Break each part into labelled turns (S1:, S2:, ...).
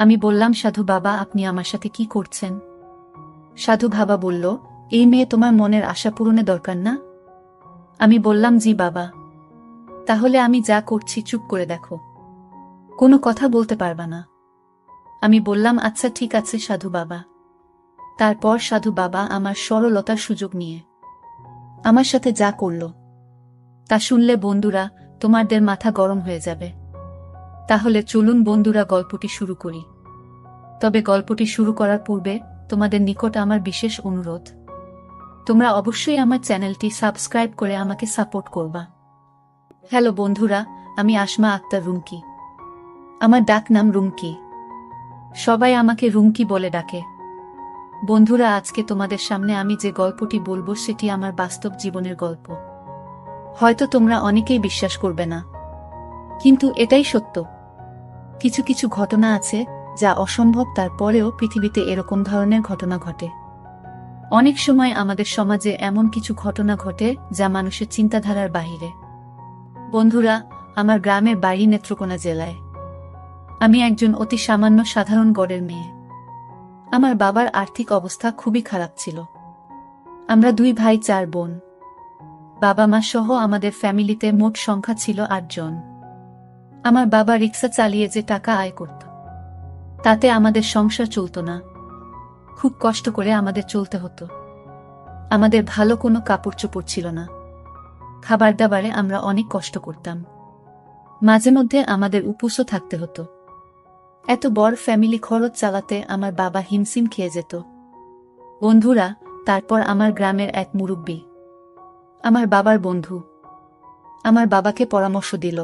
S1: আমি বললাম, সাধু বাবা, আপনি আমার সাথে কি করছেন? সাধু বাবা বলল, এই মেয়ে তোমার মনের আশা পূরণে দরকার না? আমি বললাম, জি বাবা। তাহলে আমি যা করছি চুপ করে দেখো, কোনো কথা বলতে পারবা না। আমি বললাম, আচ্ছা ঠিক আছে সাধু বাবা। তারপর সাধু বাবা আমার সরলতার সুযোগ নিয়ে আমার সাথে যা করল তা শুনলে বন্ধুরা তোমাদের মাথা গরম হয়ে যাবে। তাহলে চলুন বন্ধুরা, গল্পটি শুরু করি। তবে গল্পটি শুরু করার পূর্বে তোমাদের নিকট আমার বিশেষ অনুরোধ, তোমরা অবশ্যই আমার চ্যানেলটি সাবস্ক্রাইব করে আমাকে সাপোর্ট করবা। হ্যালো বন্ধুরা, আমি আসমা আক্তার রুমকি। আমার ডাক নাম রুমকি, সবাই আমাকে রুমকি বলে ডাকে। বন্ধুরা, আজকে তোমাদের সামনে আমি যে গল্পটি বলবো সেটি আমার বাস্তব জীবনের গল্প। হয়তো তোমরা অনেকেই বিশ্বাস করবে না, কিন্তু এটাই সত্য। কিছু কিছু ঘটনা আছে যা অসম্ভব, তারপরেও পৃথিবীতে এরকম ধরনের ঘটনা ঘটে। অনেক সময় আমাদের সমাজে এমন কিছু ঘটনা ঘটে যা মানুষের চিন্তাধারার বাহিরে। বন্ধুরা, আমার গ্রামের বাড়ি নেত্রকোনা জেলায়। আমি একজন অতি সামান্য সাধারণ গড়ের মেয়ে। আমার বাবার আর্থিক অবস্থা খুবই খারাপ ছিল। আমরা 2 ভাই 4 বোন। বাবা মা সহ আমাদের ফ্যামিলিতে মোট সংখ্যা ছিল 8 জন। আমার বাবা রিক্সা চালিয়ে যে টাকা আয় করত তাতে আমাদের সংসার চলত না। খুব কষ্ট করে আমাদের চলতে হতো। আমাদের ভালো কোনো কাপড় চোপড় ছিল না। খাবার দাবারে আমরা অনেক কষ্ট করতাম। মাঝে মধ্যে আমাদের উপোসও থাকতে হতো। এত বড় ফ্যামিলি খরচ চালাতে আমার বাবা হিমশিম খেয়ে যেত। বন্ধুরা, তারপর আমার গ্রামের এক মুরব্বি, আমার বাবার বন্ধু, আমার বাবাকে পরামর্শ দিল,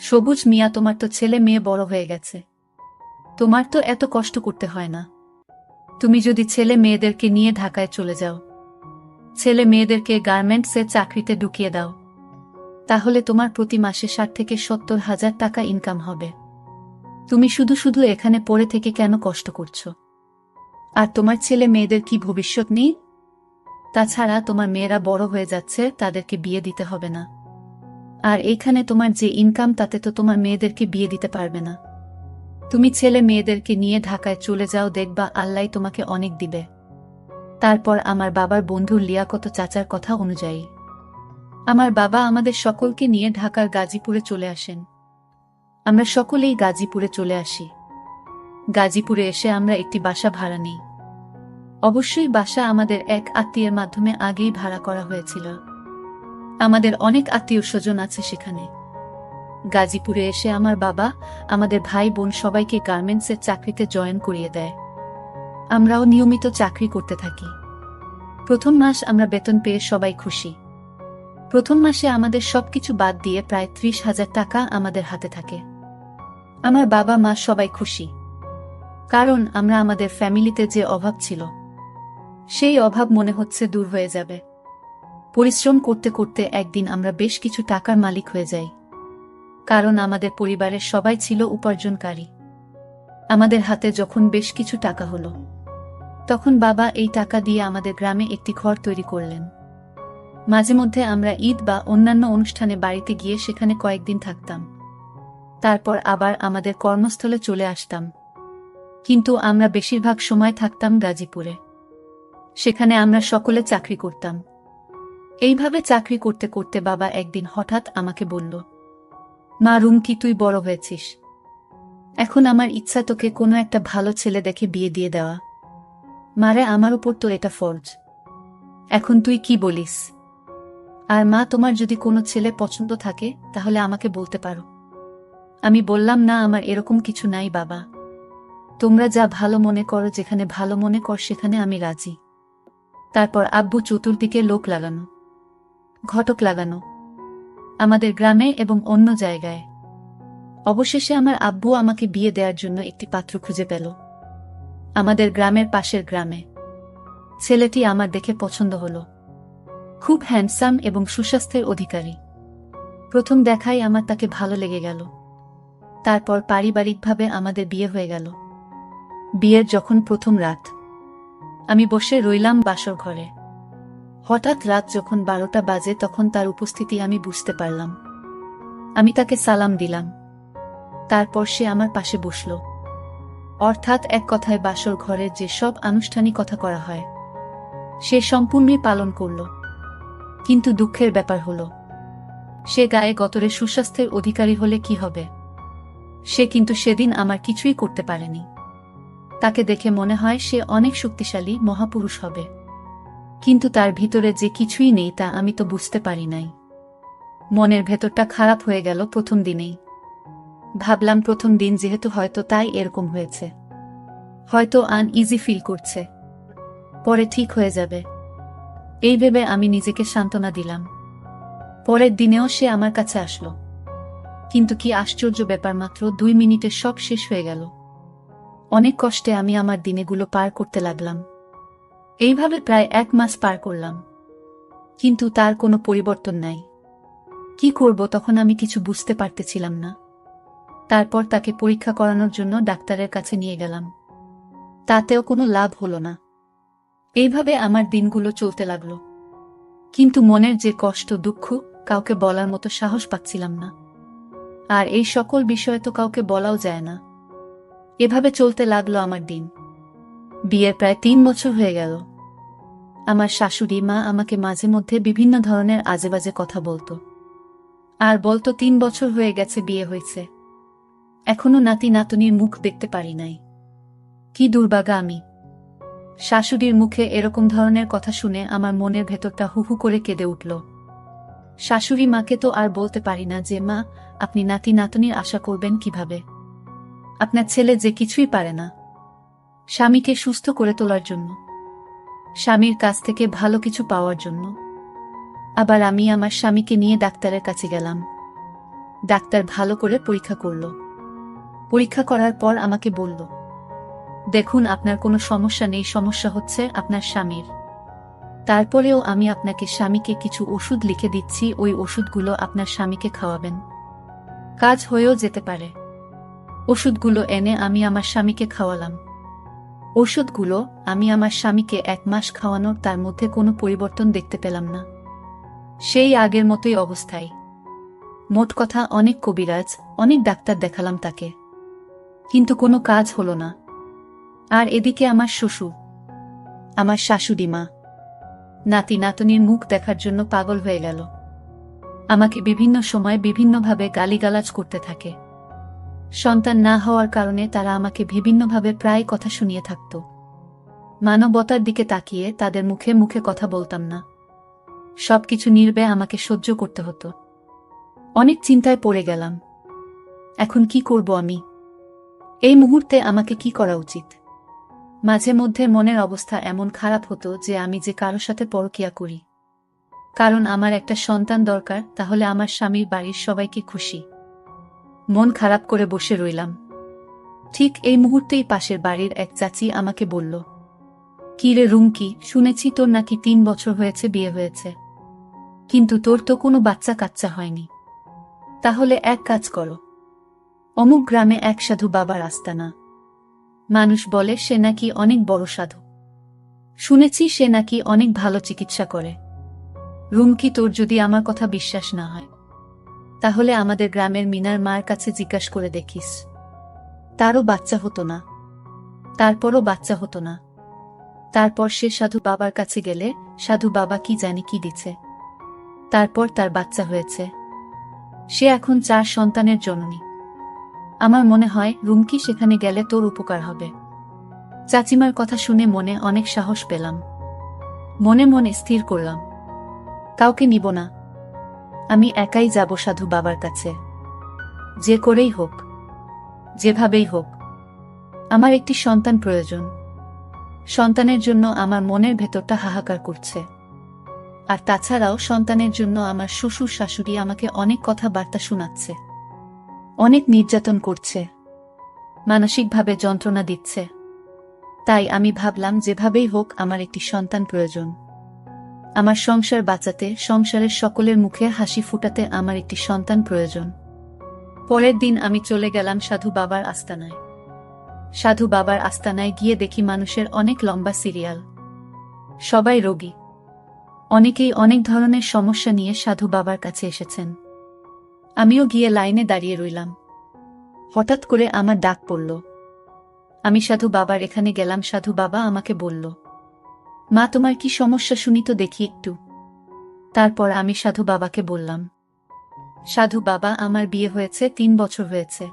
S1: সবুজ মিয়া, তোমার তো ছেলে মেয়ে বড় হয়ে গেছে, তোমার তো এত কষ্ট করতে হয় না। তুমি যদি ছেলে মেয়েদেরকে নিয়ে ঢাকায় চলে যাও, ছেলে মেয়েদেরকে গার্মেন্টসে চাকরিতে ঢুকিয়ে দাও, তাহলে তোমার প্রতি মাসে 60 থেকে 70 হাজার টাকা ইনকাম হবে। তুমি শুধু শুধু এখানে পড়ে থেকে কেন কষ্ট করছো? আর তোমার ছেলে মেয়েদের কি ভবিষ্যৎ নেই? তাছাড়া তোমার মেয়েরা বড় হয়ে যাচ্ছে, তাদেরকে বিয়ে দিতে হবে না। আর এইখানে তোমার যে ইনকাম, তাতে তো তোমার মেয়েদেরকে বিয়ে দিতে পারবে না। তুমি ছেলে মেয়েদেরকে নিয়ে ঢাকায় চলে যাও, দেখবা আল্লাহ তোমাকে অনেক দিবে। তারপর আমার বাবার বন্ধু লিয়াকত চাচার কথা অনুযায়ী আমার বাবা আমাদের সকলকে নিয়ে ঢাকার গাজীপুরে চলে আসেন। আমরা সকলেই গাজীপুরে চলে আসি। গাজীপুরে এসে আমরা একটি বাসা ভাড়া নিই। অবশ্যই বাসা আমাদের এক আত্মীয়ের মাধ্যমে আগেই ভাড়া করা হয়েছিল। আমাদের অনেক আত্মীয় স্বজন আছে সেখানে। গাজীপুরে এসে আমার বাবা আমাদের ভাই বোন সবাইকে গার্মেন্টসের চাকরিতে জয়েন করিয়ে দেয়। আমরাও নিয়মিত চাকরি করতে থাকি। প্রথম মাস আমরা বেতন পেয়ে সবাই খুশি। প্রথম মাসে আমাদের সবকিছু বাদ দিয়ে প্রায় 30,000 টাকা আমাদের হাতে থাকে। আমার বাবা মা সবাই খুশি, কারণ আমরা আমাদের ফ্যামিলিতে যে অভাব ছিল সেই অভাব মনে হচ্ছে দূর হয়ে যাবে। পরিশ্রম করতে করতে একদিন আমরা বেশ কিছু টাকার মালিক হয়ে যাই, কারণ আমাদের পরিবারের সবাই ছিল উপার্জনকারী। আমাদের হাতে যখন বেশ কিছু টাকা হলো, তখন বাবা এই টাকা দিয়ে আমাদের গ্রামে একটি ঘর তৈরি করলেন। মাঝে মধ্যে আমরা ঈদ বা অন্যান্য অনুষ্ঠানে বাড়িতে গিয়ে সেখানে কয়েকদিন থাকতাম। তারপর আবার আমাদের কর্মস্থলে চলে আসতাম। কিন্তু আমরা বেশিরভাগ সময় থাকতাম গাজীপুরে। সেখানে আমরা সকলে চাকরি করতাম। এইভাবে চাকরি করতে করতে বাবা একদিন হঠাৎ আমাকে বলল, মা রুমকি, তুই বড় হয়েছিস, এখন আমার ইচ্ছা তোকে কোনো একটা ভালো ছেলে দেখে বিয়ে দিয়ে দেওয়া। মারে, আমার উপর তো এটা ফরজ। এখন তুই কি বলিস? আর মা, তোমার যদি কোনো ছেলে পছন্দ থাকে তাহলে আমাকে বলতে পারো। আমি বললাম, না, আমার এরকম কিছু নাই বাবা। তোমরা যা ভালো মনে করো, যেখানে ভালো মনে কর সেখানে আমি রাজি। তারপর আব্বু চতুর্দিকে লোক লাগানো, ঘটক লাগানো, আমাদের গ্রামে এবং অন্য জায়গায়। অবশেষে আমার আব্বু আমাকে বিয়ে দেওয়ার জন্য একটি পাত্র খুঁজে পেল আমাদের গ্রামের পাশের গ্রামে। ছেলেটি আমার দেখে পছন্দ হলো। খুব হ্যান্ডসাম এবং সুস্বাস্থ্যের অধিকারী। প্রথম দেখাই আমার তাকে ভালো লেগে গেল। তারপর পারিবারিকভাবে আমাদের বিয়ে হয়ে গেল। বিয়ের যখন প্রথম রাত, আমি বসে রইলাম বাসর ঘরে। হঠাৎ রাত যখন 12টা বাজে, তখন তার উপস্থিতি আমি বুঝতে পারলাম। আমি তাকে সালাম দিলাম। তারপর সে আমার পাশে বসল। অর্থাৎ এক কথায় বাসর ঘরে যে সব আনুষ্ঠানিকতা করা হয় সে সম্পূর্ণই পালন করল। কিন্তু দুঃখের ব্যাপার হল, সে গায়ে গতরে সুস্বাস্থ্যের অধিকারী হলে কি হবে? সে কিন্তু সেদিন আমার কিছুই করতে পারেনি। তাকে দেখে মনে হয় সে অনেক শক্তিশালী মহাপুরুষ হবে, কিন্তু তার ভিতরে যে কিছুই নেই তা আমি তো বুঝতে পারি নাই। মনের ভেতরটা খারাপ হয়ে গেল প্রথম দিনেই। ভাবলাম প্রথম দিন যেহেতু হয়তো তাই এরকম হয়েছে, হয়তো আনইজি ফিল করছে, পরে ঠিক হয়ে যাবে এই ভেবে আমি নিজেকে সান্ত্বনা দিলাম। পরের দিনেও সে আমার কাছে আসলো, কিন্তু কি আশ্চর্য ব্যাপার, মাত্র 2 মিনিটে সব শেষ হয়ে গেল। অনেক কষ্টে আমি আমার দিনেগুলো পার করতে লাগলাম। এইভাবে প্রায় 1 মাস পার করলাম, কিন্তু তার কোনো পরিবর্তন নাই। কি করব তখন আমি কিছু বুঝতে পারতেছিলাম না। তারপর তাকে পরীক্ষা করানোর জন্য ডাক্তারের কাছে নিয়ে গেলাম, তাতেও কোনো লাভ হলো না। এইভাবে আমার দিনগুলো চলতে লাগলো, কিন্তু মনের যে কষ্ট দুঃখ কাউকে বলার মতো সাহস পাচ্ছিলাম না। আর এই সকল বিষয় তো কাউকে বলাও যায় না। এভাবে চলতে লাগলো আমার দিন। বিয়ের প্রায় 3 বছর হয়ে গেল। আমার শাশুড়ি মা আমাকে মাঝে মধ্যে বিভিন্ন ধরনের আজেবাজে কথা বলতো, আর বলতো 3 বছর হয়ে গেছে বিয়ে হয়েছে, এখনো নাতি নাতনির মুখ দেখতে পারি নাই। কি দুর্ভাগা আমি। শাশুড়ির মুখে এরকম ধরনের কথা শুনে আমার মনের ভেতরটা হুহু করে কেঁদে উঠল। শাশুড়ি মাকে তো আর বলতে পারি না যে মা, আপনি নাতি নাতনির আশা করবেন কিভাবে? আপনার ছেলে যে কিছুই পারে না স্বামীকে সুস্থ করে তোলার জন্য, স্বামীর কাছ থেকে ভালো কিছু পাওয়ার জন্য। আবার আমি আমার স্বামীকে নিয়ে ডাক্তারের কাছে গেলাম। ডাক্তার ভালো করে পরীক্ষা করল। পরীক্ষা করার পর আমাকে বলল, দেখুন আপনার কোনো সমস্যা নেই, সমস্যা হচ্ছে আপনার স্বামীর। তারপরেও আমি আপনাকে স্বামীকে কিছু ওষুধ লিখে দিচ্ছি, ওই ওষুধগুলো আপনার স্বামীকে খাওয়াবেন, কাজ হয়েও যেতে পারে। ওষুধগুলো এনে আমি আমার স্বামীকে খাওয়ালাম। ওষুধগুলো আমি আমার স্বামীকে 1 মাস খাওয়ানোর তার মধ্যে কোনো পরিবর্তন দেখতে পেলাম না, সেই আগের মতোই অবস্থায়। মোট কথা অনেক কবিরাজ, অনেক ডাক্তার দেখালাম তাকে, কিন্তু কোনো কাজ হলো না। আর এদিকে আমার শ্বশুর, আমার শাশুড়ি মা নাতি নাতনির মুখ দেখার জন্য পাগল হয়ে গেল। আমাকে বিভিন্ন সময় বিভিন্নভাবে গালিগালাজ করতে থাকে। সন্তান না হওয়ার কারণে তারা আমাকে বিভিন্নভাবে প্রায় কথা শুনিয়ে থাকত। মানবতার দিকে তাকিয়ে তাদের মুখে মুখে কথা বলতাম না, সবকিছু নীরবে আমাকে সহ্য করতে হতো। অনেক চিন্তায় পড়ে গেলাম, এখন কি করব আমি? এই মুহূর্তে আমাকে কি করা উচিত? মাঝে মধ্যে মনের অবস্থা এমন খারাপ হতো যে আমি যে কারো সাথে পরকীয়া করি, কারণ আমার একটা সন্তান দরকার, তাহলে আমার স্বামীর বাড়ির সবাইকে খুশি। মন খারাপ করে বসে রইলাম। ঠিক এই মুহূর্তেই পাশের বাড়ির এক চাচি আমাকে বলল, কি রে রুমকি, শুনেছি তোর নাকি 3 বছর হয়েছে বিয়ে হয়েছে, কিন্তু তোর তো কোনো বাচ্চা কাচ্চা হয়নি। তাহলে এক কাজ করো, অমুক গ্রামে এক সাধু বাবার আস্তানা, মানুষ বলে সে নাকি অনেক বড় সাধু, শুনেছি সে নাকি অনেক ভালো চিকিৎসা করে। রুমকি, তোর যদি আমার কথা বিশ্বাস না হয় তাহলে আমাদের গ্রামের মিনার মার কাছে জিজ্ঞাসা করে দেখিস। তারও বাচ্চা হতো না, তারপরও বাচ্চা হতো না। তারপর সে সাধু বাবার কাছে গেলে সাধু বাবা কি জানি কি দিছে, তারপর তার বাচ্চা হয়েছে। সে এখন 4 সন্তানের জননী। আমার মনে হয় রুমকি সেখানে গেলে তোর উপকার হবে। চাচিমার কথা শুনে মনে অনেক সাহস পেলাম। মনে মনে স্থির করলাম, কাউকে নিব না, আমি একাই যাব সাধু বাবার কাছে। যে করেই হোক, যেভাবেই হোক, আমার একটি সন্তান প্রয়োজন। সন্তানের জন্য আমার মনের ভেতরটা হাহাকার করছে। আর তাছাড়াও সন্তানের জন্য আমার শ্বশুর শাশুড়ি আমাকে অনেক কথাবার্তা শোনাচ্ছে, অনেক নির্যাতন করছে, মানসিকভাবে যন্ত্রণা দিচ্ছে। তাই আমি ভাবলাম যেভাবেই হোক আমার একটি সন্তান প্রয়োজন। আমার সংসার বাঁচাতে, সংসারের সকলের মুখে হাসি ফুটাতে আমার একটি সন্তান প্রয়োজন। পরের দিন আমি চলে গেলাম সাধু বাবার আস্তানায়। সাধু বাবার আস্তানায় গিয়ে দেখি মানুষের অনেক লম্বা সিরিয়াল, সবাই রোগী, অনেকেই অনেক ধরনের সমস্যা নিয়ে সাধু বাবার কাছে এসেছেন। আমিও গিয়ে লাইনে দাঁড়িয়ে রইলাম। হঠাৎ করে আমার ডাক পড়ল। আমি সাধু বাবার এখানে গেলাম। সাধু বাবা আমাকে বলল, মা তোমার কি সমস্যা শুনি তো দেখি একটু। তারপর আমি সাধু বাবাকে বললাম, সাধু বাবা আমার বিয়ে হয়েছে 3 বছর হয়েছে,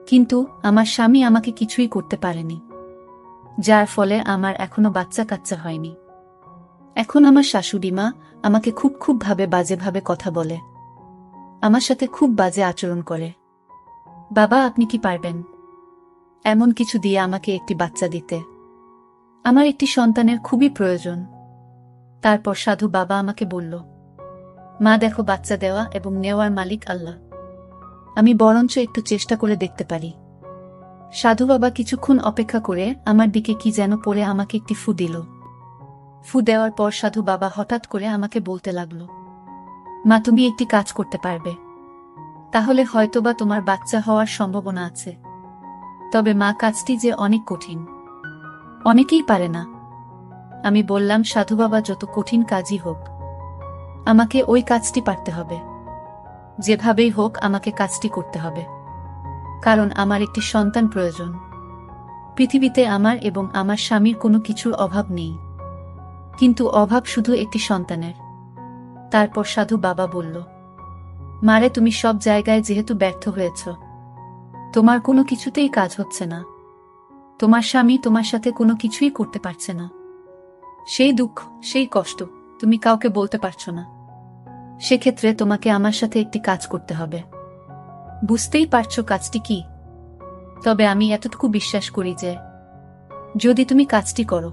S1: কিন্তু আমার স্বামী আমাকে কিছুই করতে পারেনি, যার ফলে আমার এখনো বাচ্চা কাচ্চা হয়নি। এখন আমার শাশুড়ি মা আমাকে খুব বাজেভাবে কথা বলে, আমার সাথে খুব বাজে আচরণ করে। বাবা আপনি কি পারবেন এমন কিছু দিয়ে আমাকে একটি বাচ্চা দিতে? আমার একটি সন্তানের খুবই প্রয়োজন। তারপর সাধু বাবা আমাকে বলল, মা দেখো, বাচ্চা দেওয়া এবং নেওয়ার মালিক আল্লাহ, আমি বরঞ্চ একটু চেষ্টা করে দেখতে পারি। সাধু বাবা কিছুক্ষণ অপেক্ষা করে আমার দিকে কি যেন পড়ে আমাকে একটি ফু দিল। ফু দেওয়ার পর সাধু বাবা হঠাৎ করে আমাকে বলতে লাগল, মা তুমি একটি কাজ করতে পারবে, তাহলে হয়তোবা তোমার বাচ্চা হওয়ার সম্ভাবনা আছে। তবে মা কাজটি যে অনেক কঠিন, অনেকেই পারে না। আমি বললাম, সাধু বাবা যত কঠিন কাজই হোক, আমাকে ওই কাজটি পারতে হবে, যেভাবেই হোক আমাকে কাজটি করতে হবে, কারণ আমার একটি সন্তান প্রয়োজন। পৃথিবীতে আমার এবং আমার স্বামীর কোনো কিছুর অভাব নেই, কিন্তু অভাব শুধু একটি সন্তানের। তারপর সাধু বাবা বলল, মারে তুমি সব জায়গায় যেহেতু ব্যর্থ হয়েছ, তোমার কোনো কিছুতেই কাজ হচ্ছে না, তোমার স্বামী তোমার সাথে কোনো কিছুই করতে পারছে না, সেই দুঃখ সেই কষ্ট তুমি কাউকে বলতে পারছো না, সেক্ষেত্রে তোমাকে আমার সাথে একটি কাজ করতে হবে। বুঝতেই পারছো কাজটি কি? তবে আমি এতটুকু বিশ্বাস করি যে যদি তুমি কাজটি করো,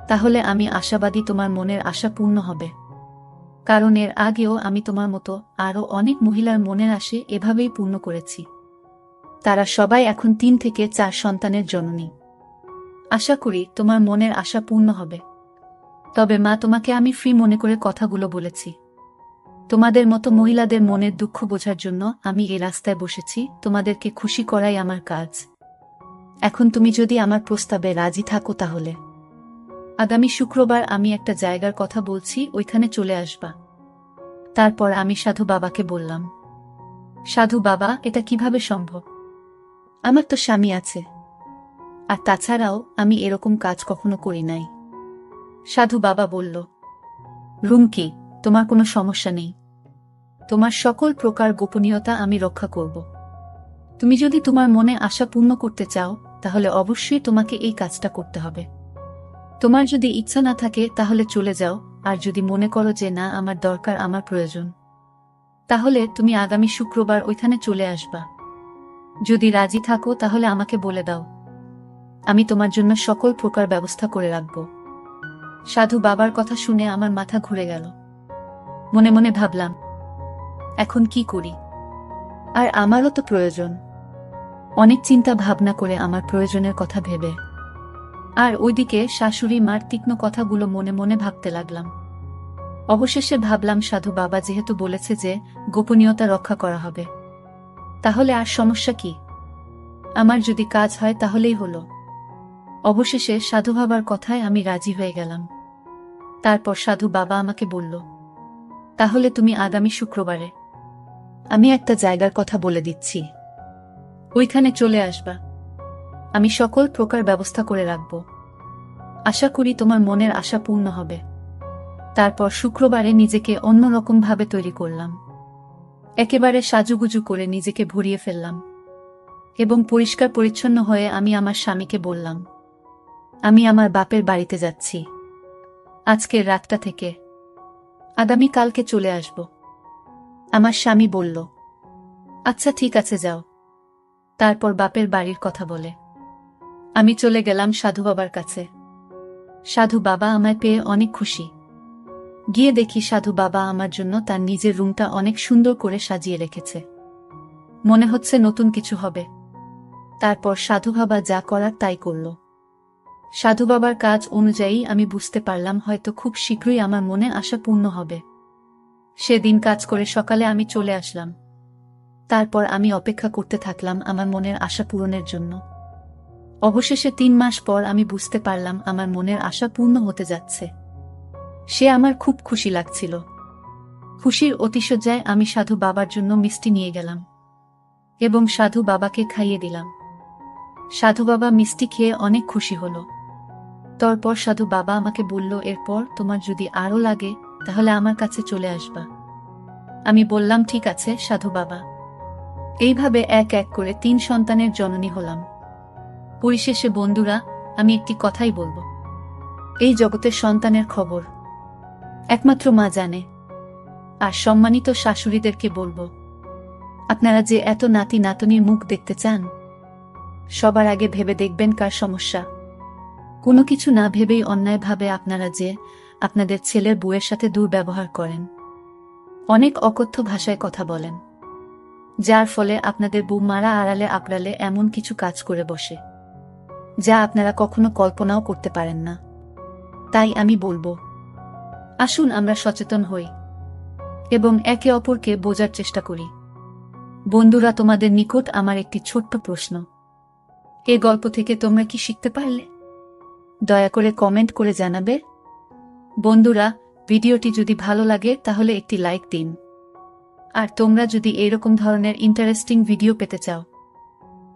S1: তাহলে আমি আশাবাদী তোমার মনের আশা পূর্ণ হবে, কারণ এর আগেও আমি তোমার মতো আরও অনেক মহিলার মনের আশা এভাবেই পূর্ণ করেছি। তারা সবাই এখন 3 থেকে 4 সন্তানের জননী। আশা করি তোমার মনের আশা পূর্ণ হবে। তবে মা, তোমাকে আমি ফ্রি মনে করে কথাগুলো বলেছি। তোমাদের মতো মহিলাদের মনের দুঃখ বোঝার জন্য আমি এই রাস্তায় বসেছি, তোমাদেরকে খুশি করাই আমার কাজ। এখন তুমি যদি আমার প্রস্তাবে রাজি থাকো, তাহলে আগামী শুক্রবার আমি একটা জায়গার কথা বলছি, ওইখানে চলে আসবা। তারপর আমি সাধু বাবাকে বললাম, সাধু বাবা এটা কিভাবে সম্ভব? আমার তো স্বামী আছে, আর তাছাড়াও আমি এরকম কাজ কখনো করি নাই। সাধু বাবা বলল, রুমকি, তোমার কোনো সমস্যা নেই, তোমার সকল প্রকার গোপনীয়তা আমি রক্ষা করব। তুমি যদি তোমার মনে আশা পূর্ণ করতে চাও, তাহলে অবশ্যই তোমাকে এই কাজটা করতে হবে। তোমার যদি ইচ্ছা না থাকে তাহলে চলে যাও, আর যদি মনে করো যে না, আমার দরকার, আমার প্রয়োজন, তাহলে তুমি আগামী শুক্রবার ওইখানে চলে আসবা। যদি রাজি থাকো তাহলে আমাকে বলে দাও, আমি তোমার জন্য সকল প্রকার ব্যবস্থা করে রাখব। সাধু বাবার কথা শুনে আমার মাথা ঘুরে গেল। মনে মনে ভাবলাম, এখন কি করি? আর আমারও তো প্রয়োজন। অনেক চিন্তা ভাবনা করে আমার প্রয়োজনের কথা ভেবে আর ওইদিকে শাশুড়ি মার তীক্ষ্ণ কথাগুলো মনে মনে ভাবতে লাগলাম। অবশেষে ভাবলাম, সাধু বাবা যেহেতু বলেছে যে গোপনীয়তা রক্ষা করা হবে, তাহলে আর সমস্যা কি? আমার যদি কাজ হয় তাহলেই হলো। অবশেষে সাধু বাবার কথায় আমি রাজি হয়ে গেলাম। তারপর সাধু বাবা আমাকে বলল, তাহলে তুমি আগামী শুক্রবারে আমি একটা জায়গার কথা বলে দিচ্ছি, ওইখানে চলে আসবা। আমি সকল প্রকার ব্যবস্থা করে রাখব। আশা করি তোমার মনের আশা পূর্ণ হবে। তারপর শুক্রবারে নিজেকে অন্যরকম ভাবে তৈরি করলাম। একেবারে সাজুগুজু করে নিজেকে ভরিয়ে ফেললাম এবং পরিষ্কার পরিচ্ছন্ন হয়ে আমি আমার স্বামীকে বললাম, আমি আমার বাপের বাড়িতে যাচ্ছি আজকের রাতটা থেকে, আগামী কালকে চলে আসব। আমার স্বামী বলল, আচ্ছা ঠিক আছে, যাও। তারপর বাপের বাড়ির কথা বলে আমি চলে গেলাম সাধু বাবার কাছে। সাধু বাবা আমায় পেয়ে অনেক খুশি। গিয়ে দেখি সাধু বাবা আমার জন্য তার নিজের রুমটা অনেক সুন্দর করে সাজিয়ে রেখেছে, মনে হচ্ছে নতুন কিছু হবে। তারপর সাধু বাবা যা করার তাই করল। সাধু বাবার কাজ অনুযায়ী আমি বুঝতে পারলাম হয়তো খুব শীঘ্রই আমার মনে আশা পূর্ণ হবে। সেদিন কাজ করে সকালে আমি চলে আসলাম। তারপর আমি অপেক্ষা করতে থাকলাম আমার মনের আশা পূরণের জন্য। অবশেষে 3 মাস পর আমি বুঝতে পারলাম আমার মনের আশা পূর্ণ হতে যাচ্ছে। সে আমার খুব খুশি লাগছিল। খুশির অতিশয্যায় আমি সাধু বাবার জন্য মিষ্টি নিয়ে গেলাম এবং সাধু বাবাকে খাইয়ে দিলাম। সাধু বাবা মিষ্টি খেয়ে অনেক খুশি হলো। তারপর সাধু বাবা আমাকে বলল, এরপর তোমার যদি আরও লাগে তাহলে আমার কাছে চলে আসবা। আমি বললাম, ঠিক আছে সাধু বাবা। এইভাবে এক এক করে 3 সন্তানের জননী হলাম। পরিশেষে বন্ধুরা, আমি একটি কথাই বলবো, এই জগতের সন্তানের খবর একমাত্র মা জানে। আর সম্মানিত শাশুড়িদেরকে বলবো, আপনারা যে এত নাতি নাতনির মুখ দেখতে চান, সবার আগে ভেবে দেখবেন কার সমস্যা। কোনো কিছু না ভেবেই অন্যায়ভাবে আপনারা যে আপনাদের ছেলের বউয়ের সাথে দুর্ব্যবহার করেন, অনেক অকথ্য ভাষায় কথা বলেন, যার ফলে আপনাদের বউ মারা আড়ালে আঁকড়ালে এমন কিছু কাজ করে বসে যা আপনারা কখনো কল্পনাও করতে পারেন না। তাই আমি বলবো, আসুন আমরা সচেতন হই এবং একে অপরকে বোঝার চেষ্টা করি। বন্ধুরা, তোমাদের নিকট আমার একটি ছোট্ট প্রশ্ন, এ গল্প থেকে তোমরা কি শিখতে পারলে? দয়া করে কমেন্ট করে জানাবে। বন্ধুরা, ভিডিওটি যদি ভালো লাগে তাহলে একটি লাইক দিন। আর তোমরা যদি এইরকম ধরনের ইন্টারেস্টিং ভিডিও পেতে চাও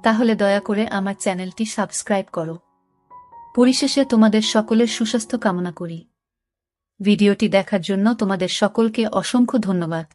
S1: তাহলে দয়া করে আমার চ্যানেলটি সাবস্ক্রাইব করো। পরিশেষে তোমাদের সকলের সুস্বাস্থ্য কামনা করি। ভিডিওটি দেখার জন্য তোমাদের সকলকে অসংখ্য ধন্যবাদ।